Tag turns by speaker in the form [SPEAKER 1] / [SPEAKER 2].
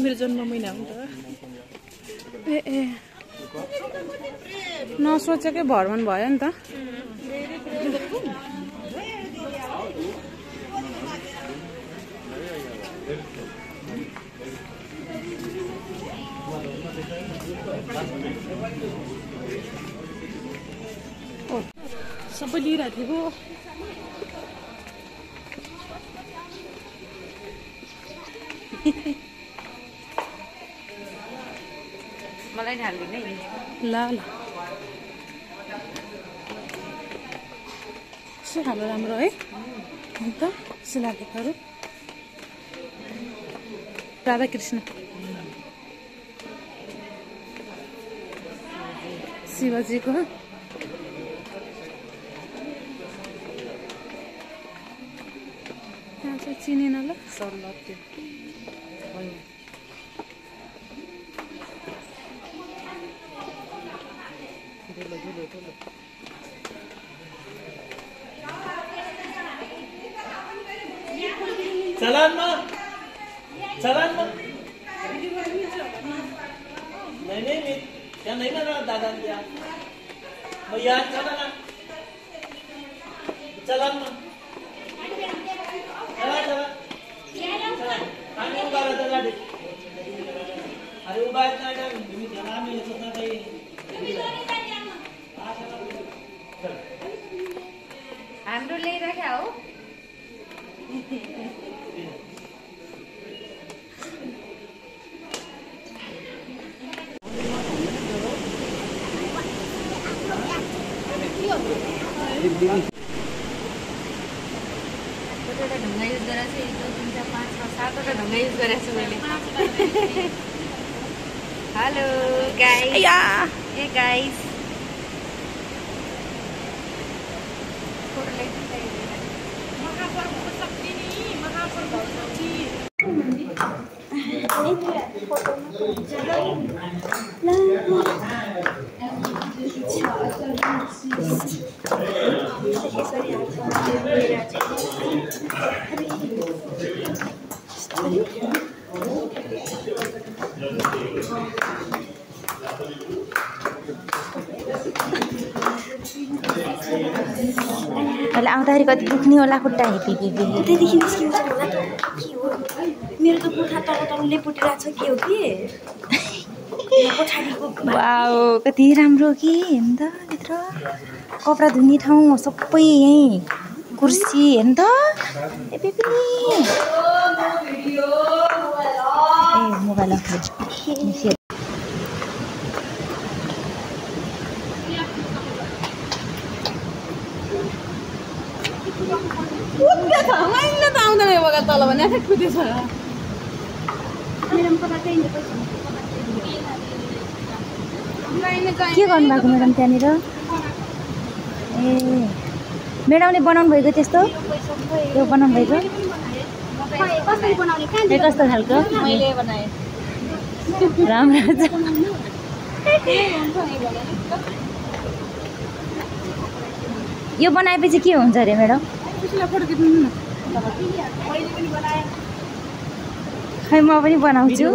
[SPEAKER 1] मेरो जन्म महिना हो नि त ए नसोचेकै भरमन भयो नि त सबै लिइरहेको थिएको
[SPEAKER 2] मलाई ढाल्दिन है
[SPEAKER 1] ल यसो खानु राम्रो है अन्त शिलालेखहरू राधाकृष्ण शिवजीको त्यहाँ चाहिँ चिनेन ल
[SPEAKER 2] सर्लक्यो
[SPEAKER 3] चलान में नहीं क्या नहीं ना दादा क्या भैया चला ना चलान में चला पानी उबारा चला दे अरे उबार ना कर मी चला में सोचना चाहिए
[SPEAKER 2] हाम्रो ल्याइराख्या हो कतिवटा ढङ्गा युज गरेर चाहिँ 1 2 3 4 5 6 7वटा ढङ्गा युज गरेर छु मैले हेलो गाइस ए गाइस फोटो लेख्नु चाहियो महापर्वको शक्ति नि महापर्वको शक्ति
[SPEAKER 4] अहिले आउँदाखेरि कति दुख्ने होला खुट्टा त्यहाँदेखि निस्किन्छ होला त के हो मेरो त पुर्खा तल लेपुटिरहेको छ के हो कि पछाडिको वाउ कति राम्रो कि हेर्नु त भित्र कपडा धुने ठाउँ सबै यहीँ कुर्सी हेर्नु त ए मोबाइल अफ
[SPEAKER 1] आउँदैन बगा तल भने कुदेछ
[SPEAKER 4] के गर्नुभएको म्याडम त्यहाँनिर ए म्याडमले बनाउनु भएको त्यस्तो त्यो बनाउनु भएको कस्तो खालको
[SPEAKER 2] मैले बनाए
[SPEAKER 4] राम्रो छ यो बनाएपछि के हुन्छ अरे म्याडम खै म पनि बनाउँछु